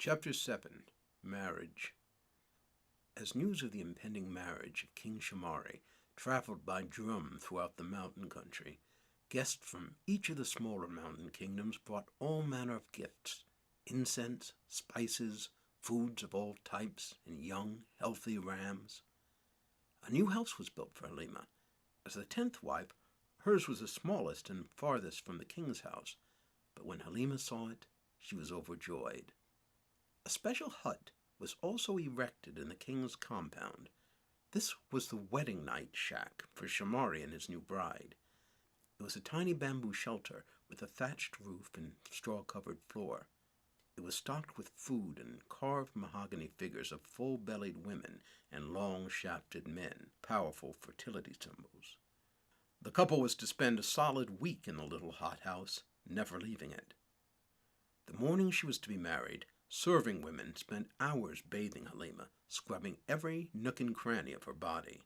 Chapter 7. Marriage. As news of the impending marriage of King Shamari traveled by drum throughout the mountain country, guests from each of the smaller mountain kingdoms brought all manner of gifts: incense, spices, foods of all types, and young, healthy rams. A new house was built for Halima. As the 10th wife, hers was the smallest and farthest from the king's house, but when Halima saw it, she was overjoyed. A special hut was also erected in the king's compound. This was the wedding night shack for Shamari and his new bride. It was a tiny bamboo shelter with a thatched roof and straw-covered floor. It was stocked with food and carved mahogany figures of full-bellied women and long-shafted men, powerful fertility symbols. The couple was to spend a solid week in the little hothouse, never leaving it. The morning she was to be married, serving women spent hours bathing Halima, scrubbing every nook and cranny of her body.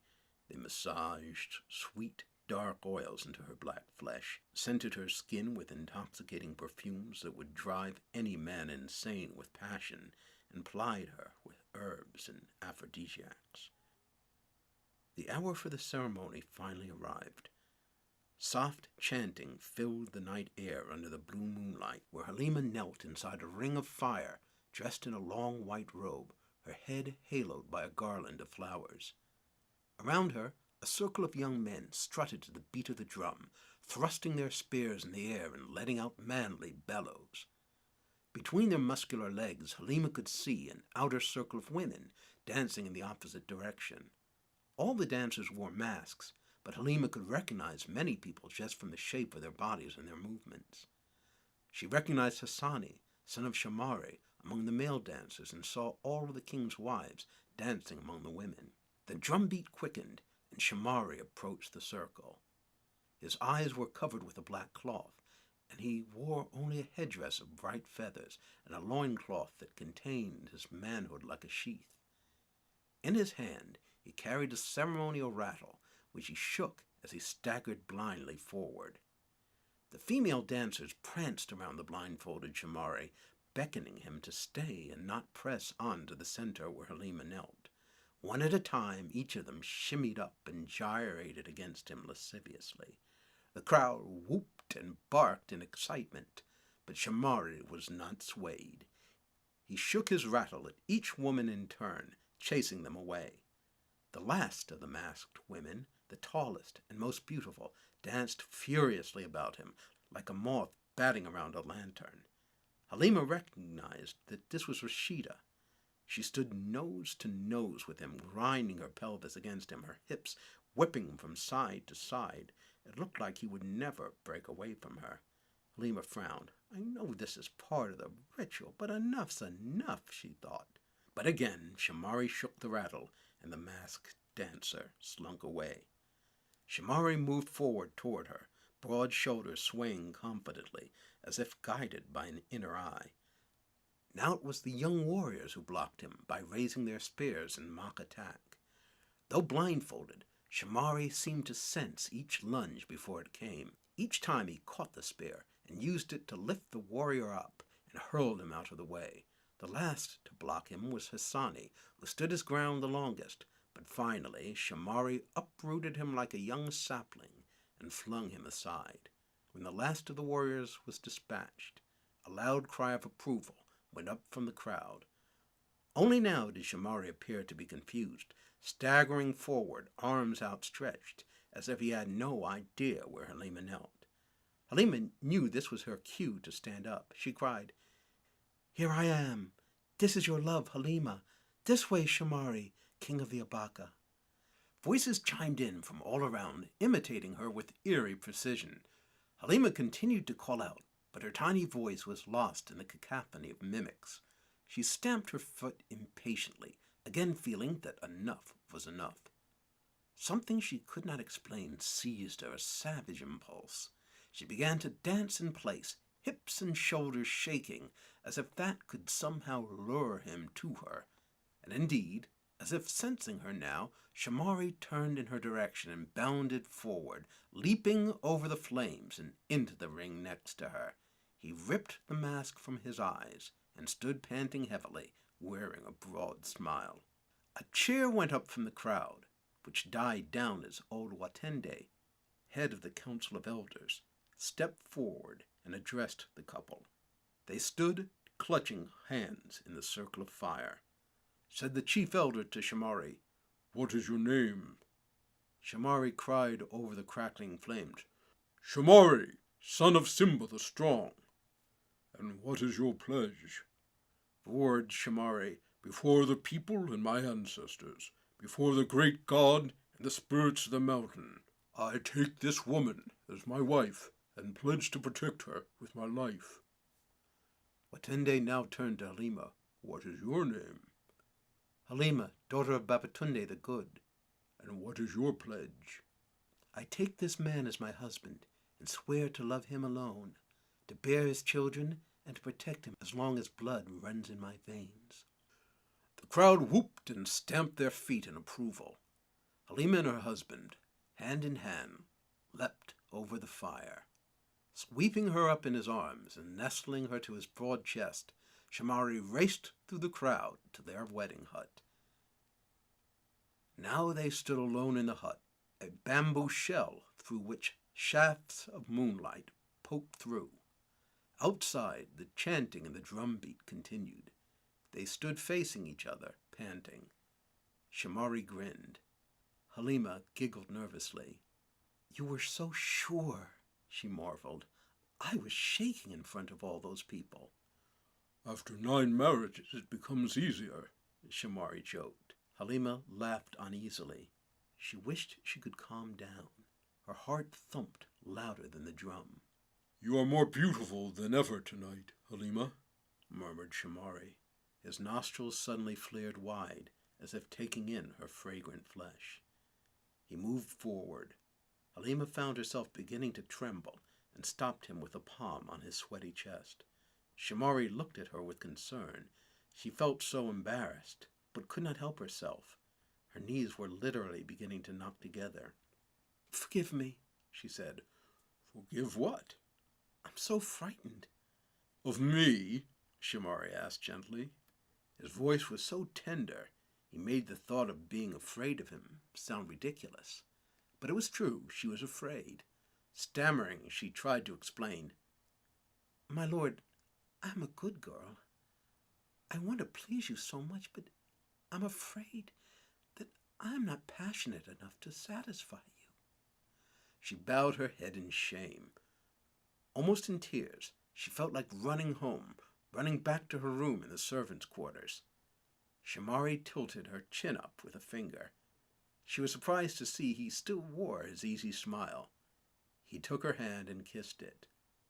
They massaged sweet, dark oils into her black flesh, scented her skin with intoxicating perfumes that would drive any man insane with passion, and plied her with herbs and aphrodisiacs. The hour for the ceremony finally arrived. Soft chanting filled the night air under the blue moonlight, where Halima knelt inside a ring of fire, dressed in a long white robe, her head haloed by a garland of flowers. Around her, a circle of young men strutted to the beat of the drum, thrusting their spears in the air and letting out manly bellows. Between their muscular legs, Halima could see an outer circle of women dancing in the opposite direction. All the dancers wore masks, but Halima could recognize many people just from the shape of their bodies and their movements. She recognized Hassani, son of Shamari, among the male dancers, and saw all of the king's wives dancing among the women. The drumbeat quickened, and Shamari approached the circle. His eyes were covered with a black cloth, and he wore only a headdress of bright feathers and a loincloth that contained his manhood like a sheath. In his hand he carried a ceremonial rattle, which he shook as he staggered blindly forward. The female dancers pranced around the blindfolded Shamari, beckoning him to stay and not press on to the center where Halima knelt. One at a time, each of them shimmied up and gyrated against him lasciviously. The crowd whooped and barked in excitement, but Shamari was not swayed. He shook his rattle at each woman in turn, chasing them away. The last of the masked women, the tallest and most beautiful, danced furiously about him, like a moth batting around a lantern. Halima recognized that this was Rashida. She stood nose to nose with him, grinding her pelvis against him, her hips whipping from side to side. It looked like he would never break away from her. Halima frowned. I know this is part of the ritual, but enough's enough, she thought. But again, Shamari shook the rattle, and the masked dancer slunk away. Shamari moved forward toward her, broad shoulders swaying confidently, as if guided by an inner eye. Now it was the young warriors who blocked him by raising their spears in mock attack. Though blindfolded, Shamari seemed to sense each lunge before it came. Each time he caught the spear and used it to lift the warrior up and hurled him out of the way. The last to block him was Hassani, who stood his ground the longest, but finally Shamari uprooted him like a young sapling and flung him aside. When the last of the warriors was dispatched, a loud cry of approval went up from the crowd. Only now did Shamari appear to be confused, staggering forward, arms outstretched, as if he had no idea where Halima knelt. Halima knew this was her cue to stand up. She cried, "Here I am. This is your love, Halima. This way, Shamari, king of the Abaka." Voices chimed in from all around, imitating her with eerie precision. Halima continued to call out, but her tiny voice was lost in the cacophony of mimics. She stamped her foot impatiently, again feeling that enough was enough. Something she could not explain seized her, a savage impulse. She began to dance in place, hips and shoulders shaking, as if that could somehow lure him to her. And indeed, as if sensing her now, Shamari turned in her direction and bounded forward, leaping over the flames and into the ring next to her. He ripped the mask from his eyes and stood panting heavily, wearing a broad smile. A cheer went up from the crowd, which died down as old Watende, head of the Council of Elders, stepped forward and addressed the couple. They stood, clutching hands in the circle of fire. Said the chief elder to Shamari, "What is your name?" Shamari cried over the crackling flames, "Shamari, son of Simba the Strong." "And what is your pledge?" roared Shamari, "before the people and my ancestors, before the great God and the spirits of the mountain, I take this woman as my wife and pledge to protect her with my life." Watende now turned to Halima. "What is your name?" "Halima, daughter of Babatunde the Good." "And what is your pledge?" "I take this man as my husband and swear to love him alone, to bear his children, and to protect him as long as blood runs in my veins." The crowd whooped and stamped their feet in approval. Halima and her husband, hand in hand, leapt over the fire. Sweeping her up in his arms and nestling her to his broad chest, Shamari raced through the crowd to their wedding hut. Now they stood alone in the hut, a bamboo shell through which shafts of moonlight poked through. Outside, the chanting and the drumbeat continued. They stood facing each other, panting. Shamari grinned. Halima giggled nervously. "You were so sure," she marveled. "I was shaking in front of all those people." "After 9 marriages, it becomes easier," Shamari joked. Halima laughed uneasily. She wished she could calm down. Her heart thumped louder than the drum. "You are more beautiful than ever tonight, Halima," murmured Shamari. His nostrils suddenly flared wide, as if taking in her fragrant flesh. He moved forward. Halima found herself beginning to tremble and stopped him with a palm on his sweaty chest. Shamari looked at her with concern. She felt so embarrassed, but could not help herself. Her knees were literally beginning to knock together. "Forgive me," she said. "Forgive what?" "I'm so frightened." "Of me?" Shamari asked gently. His voice was so tender, he made the thought of being afraid of him sound ridiculous. But it was true, she was afraid. Stammering, she tried to explain. "My lord, I'm a good girl. I want to please you so much, but I'm afraid that I'm not passionate enough to satisfy you." She bowed her head in shame. Almost in tears, she felt like running home, running back to her room in the servants' quarters. Shamari tilted her chin up with a finger. She was surprised to see he still wore his easy smile. He took her hand and kissed it.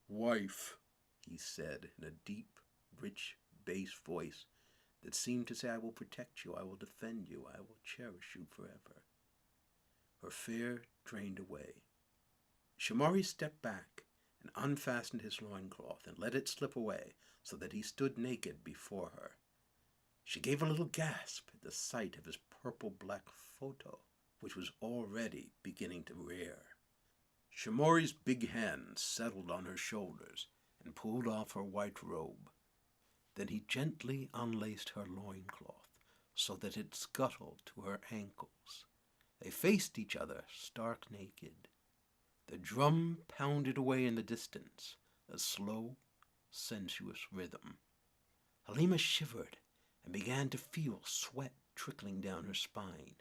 "Wife," he said in a deep, rich, bass voice that seemed to say, "I will protect you, I will defend you, I will cherish you forever." Her fear drained away. Shamari stepped back and unfastened his loincloth and let it slip away so that he stood naked before her. She gave a little gasp at the sight of his purple-black photo, which was already beginning to rear. Shamari's big hands settled on her shoulders and pulled off her white robe. Then he gently unlaced her loincloth so that it scuttled to her ankles. They faced each other, stark naked. The drum pounded away in the distance, a slow, sensuous rhythm. Halima shivered and began to feel sweat trickling down her spine.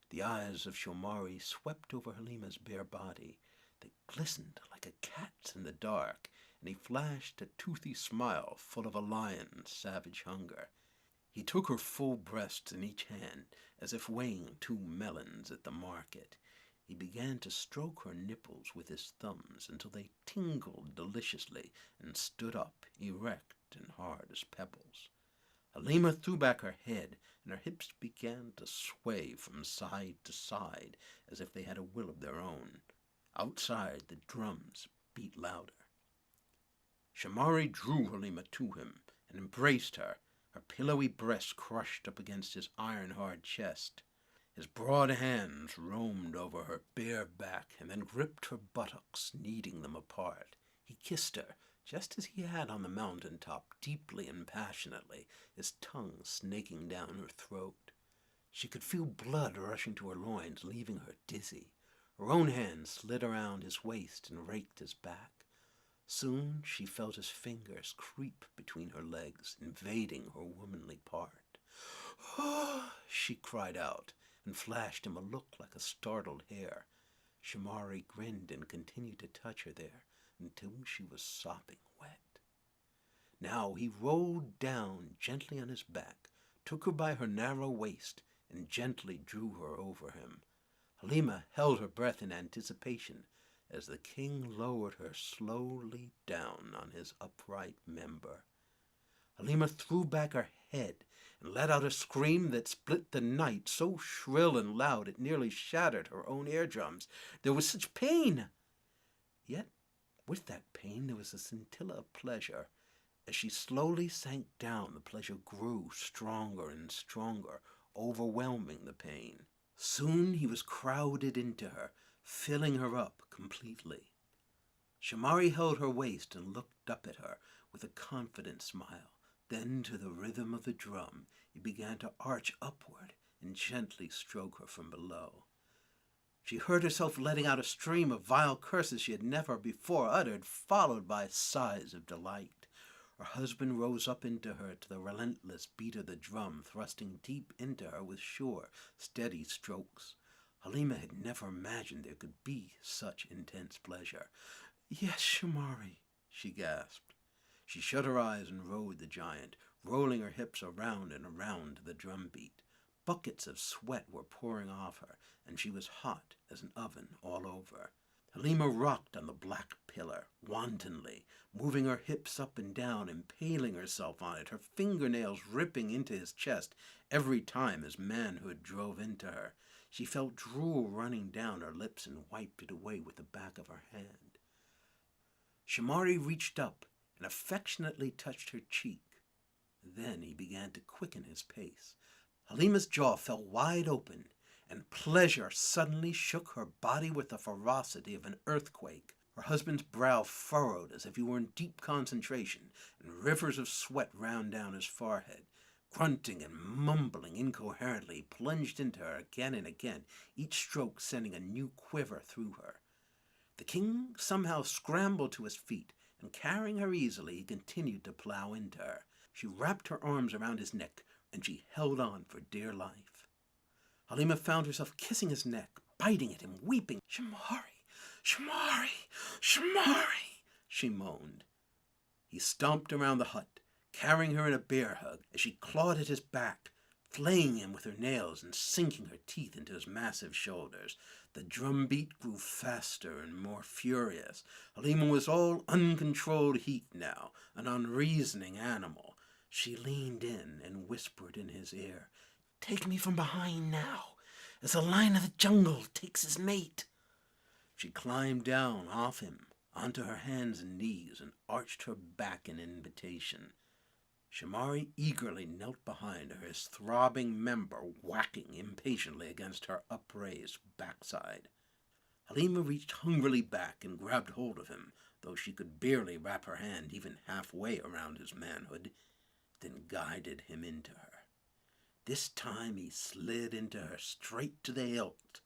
The eyes of Shamari swept over Halima's bare body. They glistened like a cat's in the dark, and he flashed a toothy smile full of a lion's savage hunger. He took her full breasts in each hand, as if weighing 2 melons at the market. He began to stroke her nipples with his thumbs until they tingled deliciously and stood up, erect and hard as pebbles. Halima threw back her head, and her hips began to sway from side to side as if they had a will of their own. Outside, the drums beat louder. Shamari drew Halima to him and embraced her, her pillowy breast crushed up against his iron-hard chest. His broad hands roamed over her bare back and then gripped her buttocks, kneading them apart. He kissed her, just as he had on the mountain top, deeply and passionately, his tongue snaking down her throat. She could feel blood rushing to her loins, leaving her dizzy. Her own hand slid around his waist and raked his back. Soon she felt his fingers creep between her legs, invading her womanly part. "Ah!" she cried out, and flashed him a look like a startled hare. Shamari grinned and continued to touch her there until she was sopping wet. Now he rolled down gently on his back, took her by her narrow waist, and gently drew her over him. Halima held her breath in anticipation as the king lowered her slowly down on his upright member. Halima threw back her head and let out a scream that split the night, so shrill and loud it nearly shattered her own eardrums. There was such pain! Yet with that pain there was a scintilla of pleasure. As she slowly sank down, the pleasure grew stronger and stronger, overwhelming the pain. Soon he was crowded into her, filling her up completely. Shamari held her waist and looked up at her with a confident smile. Then, to the rhythm of the drum, he began to arch upward and gently stroke her from below. She heard herself letting out a stream of vile curses she had never before uttered, followed by sighs of delight. Her husband rose up into her to the relentless beat of the drum, thrusting deep into her with sure, steady strokes. Halima had never imagined there could be such intense pleasure. "Yes, Shamari," she gasped. She shut her eyes and rode the giant, rolling her hips around and around to the drum beat. Buckets of sweat were pouring off her, and she was hot as an oven all over. Halima rocked on the black pillar, wantonly, moving her hips up and down, impaling herself on it, her fingernails ripping into his chest every time his manhood drove into her. She felt drool running down her lips and wiped it away with the back of her hand. Shamari reached up and affectionately touched her cheek. Then he began to quicken his pace. Halima's jaw fell wide open, and pleasure suddenly shook her body with the ferocity of an earthquake. Her husband's brow furrowed as if he were in deep concentration, and rivers of sweat ran down his forehead. Grunting and mumbling incoherently, he plunged into her again and again, each stroke sending a new quiver through her. The king somehow scrambled to his feet, and carrying her easily, he continued to plow into her. She wrapped her arms around his neck, and she held on for dear life. Halima found herself kissing his neck, biting at him, weeping. "Shamari, Shamari, Shamari," she moaned. He stomped around the hut, carrying her in a bear hug as she clawed at his back, flaying him with her nails and sinking her teeth into his massive shoulders. The drum beat grew faster and more furious. Halima was all uncontrolled heat now, an unreasoning animal. She leaned in and whispered in his ear, "Take me from behind now, as a lion of the jungle takes his mate." She climbed down off him, onto her hands and knees, and arched her back in invitation. Shamari eagerly knelt behind her, his throbbing member whacking impatiently against her upraised backside. Halima reached hungrily back and grabbed hold of him, though she could barely wrap her hand even halfway around his manhood, then guided him into her. This time he slid into her straight to the hilt,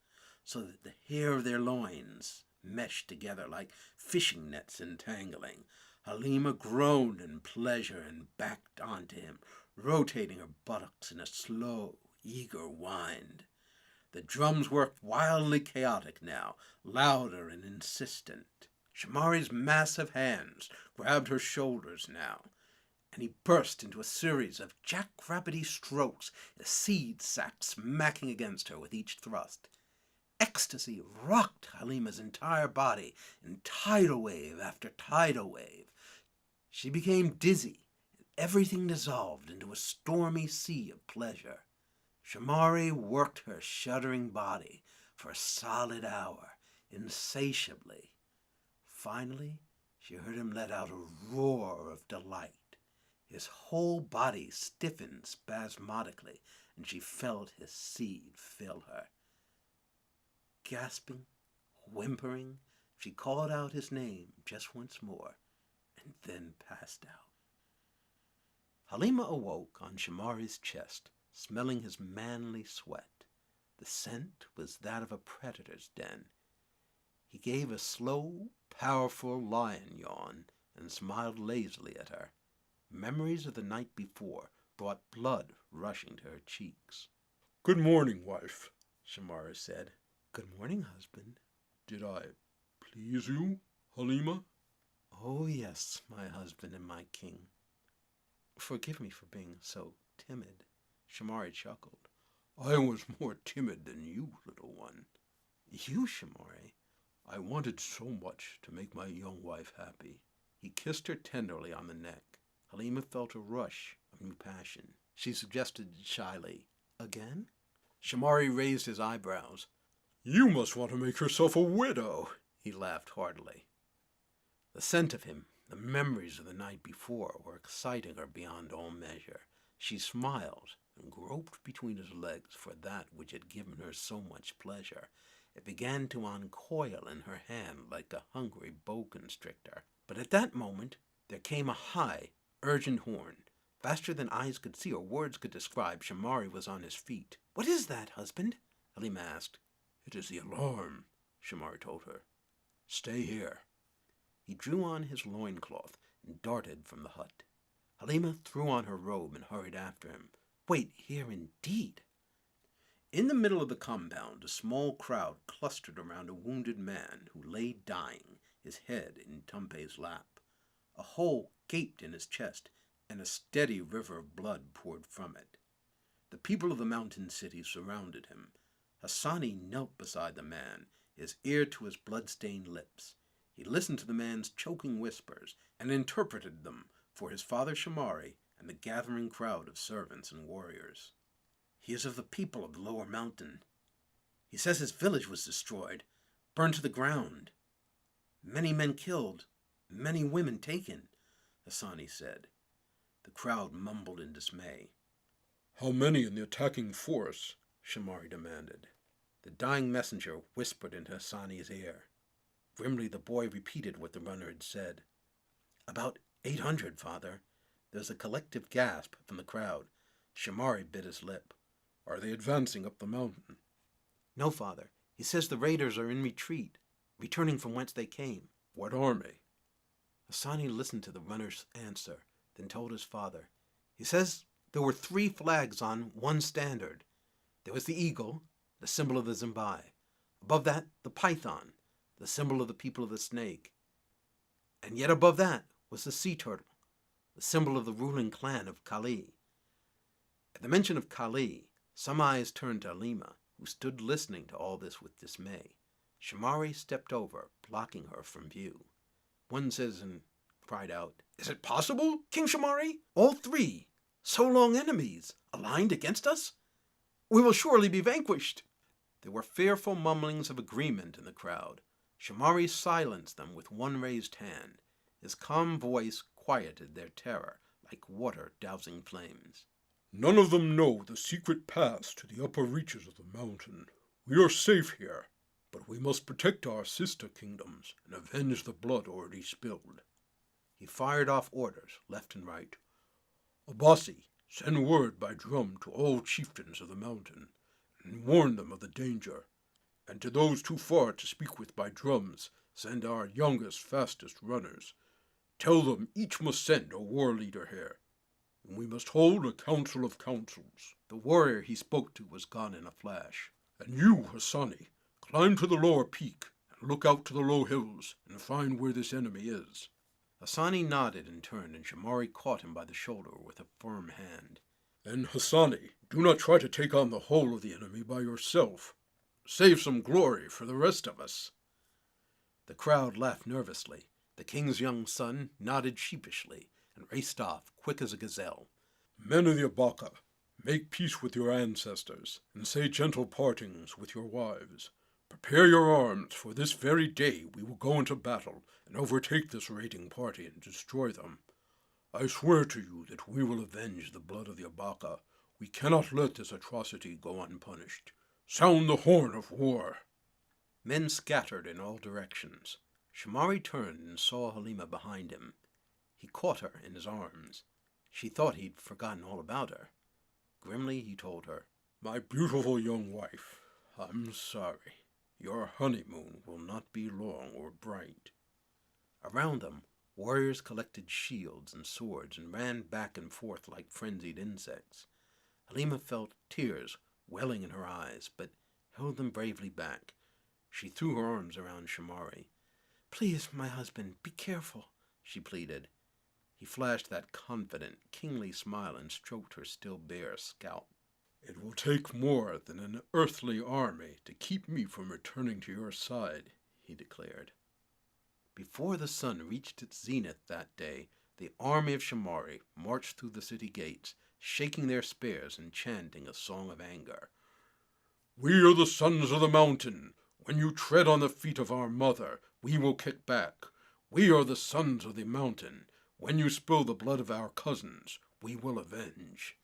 so that the hair of their loins meshed together like fishing nets entangling. Halima groaned in pleasure and backed onto him, rotating her buttocks in a slow, eager wind. The drums worked wildly chaotic now, louder and insistent. Shamari's massive hands grabbed her shoulders now, and he burst into a series of jackrabbity strokes, a seed sack smacking against her with each thrust. Ecstasy rocked Halima's entire body in tidal wave after tidal wave. She became dizzy, and everything dissolved into a stormy sea of pleasure. Shamari worked her shuddering body for a solid hour, insatiably. Finally, she heard him let out a roar of delight. His whole body stiffened spasmodically, and she felt his seed fill her. Gasping, whimpering, she called out his name just once more, and then passed out. Halima awoke on Shamari's chest, smelling his manly sweat. The scent was that of a predator's den. He gave a slow, powerful lion yawn and smiled lazily at her. Memories of the night before brought blood rushing to her cheeks. "Good morning, wife," Shamari said. "Good morning, husband." "Did I please you, Halima?" "Oh, yes, my husband and my king." "Forgive me for being so timid." Shamari chuckled. "I was more timid than you, little one." "You, Shamari?" "I wanted so much to make my young wife happy." He kissed her tenderly on the neck. Halima felt a rush of new passion. She suggested shyly, "Again?" Shamari raised his eyebrows. "You must want to make yourself a widow." He laughed heartily. The scent of him, the memories of the night before, were exciting her beyond all measure. She smiled and groped between his legs for that which had given her so much pleasure. It began to uncoil in her hand like a hungry boa constrictor. But at that moment there came a high, urgent horn. Faster than eyes could see or words could describe, Shamari was on his feet. "What is that, husband?" Halima asked. "It is the alarm," Shamari told her. "Stay here." He drew on his loincloth and darted from the hut. Halima threw on her robe and hurried after him. "Wait here indeed." In the middle of the compound, a small crowd clustered around a wounded man who lay dying, his head in Tumpei's lap. A hole gaped in his chest, and a steady river of blood poured from it. The people of the mountain city surrounded him. Hassani knelt beside the man, his ear to his blood-stained lips. He listened to the man's choking whispers and interpreted them for his father Shamari and the gathering crowd of servants and warriors. "He is of the people of the lower mountain. He says his village was destroyed, burned to the ground. Many men killed, many women taken," Hassani said. The crowd mumbled in dismay. "How many in the attacking force?" Shamari demanded. The dying messenger whispered into Hassani's ear. Grimly the boy repeated what the runner had said. "About 800, father." There was a collective gasp from the crowd. Shamari bit his lip. "Are they advancing up the mountain?" "No, father. He says the raiders are in retreat, returning from whence they came." "What army?" Hassani listened to the runner's answer, then told his father. "He says there were 3 flags on one standard. There was the eagle, the symbol of the Zimbai. Above that, the python, the symbol of the people of the snake. And yet above that was the sea turtle, the symbol of the ruling clan of Kali." At the mention of Kali, some eyes turned to Halima, who stood listening to all this with dismay. Shamari stepped over, blocking her from view. One citizen cried out, "Is it possible, King Shamari? All 3, so long enemies, aligned against us? We will surely be vanquished." There were fearful mumblings of agreement in the crowd. Shamari silenced them with one raised hand. His calm voice quieted their terror like water dousing flames. "None of them know the secret paths to the upper reaches of the mountain. We are safe here, but we must protect our sister kingdoms and avenge the blood already spilled." He fired off orders left and right. "Abasi, send word by drum to all chieftains of the mountain, and warn them of the danger. And to those too far to speak with by drums, send our youngest, fastest runners. Tell them each must send a war leader here, and we must hold a council of councils." The warrior he spoke to was gone in a flash. "And you, Hassani, climb to the lower peak, and look out to the low hills, and find where this enemy is." Hassani nodded and turned, and Shamari caught him by the shoulder with a firm hand. "And Hassani, do not try to take on the whole of the enemy by yourself. Save some glory for the rest of us." The crowd laughed nervously. The king's young son nodded sheepishly and raced off, quick as a gazelle. "Men of the Abaka, make peace with your ancestors, and say gentle partings with your wives. Prepare your arms, for this very day we will go into battle and overtake this raiding party and destroy them. I swear to you that we will avenge the blood of the Abaka. We cannot let this atrocity go unpunished. Sound the horn of war." Men scattered in all directions. Shamari turned and saw Halima behind him. He caught her in his arms. She thought he'd forgotten all about her. Grimly he told her, "My beautiful young wife, I'm sorry. Your honeymoon will not be long or bright." Around them, warriors collected shields and swords and ran back and forth like frenzied insects. Halima felt tears welling in her eyes, but held them bravely back. She threw her arms around Shamari. "Please, my husband, be careful," she pleaded. He flashed that confident, kingly smile and stroked her still bare scalp. "It will take more than an earthly army to keep me from returning to your side," he declared. Before the sun reached its zenith that day, the army of Shamari marched through the city gates, shaking their spears and chanting a song of anger. "We are the sons of the mountain. When you tread on the feet of our mother, we will kick back. We are the sons of the mountain. When you spill the blood of our cousins, we will avenge."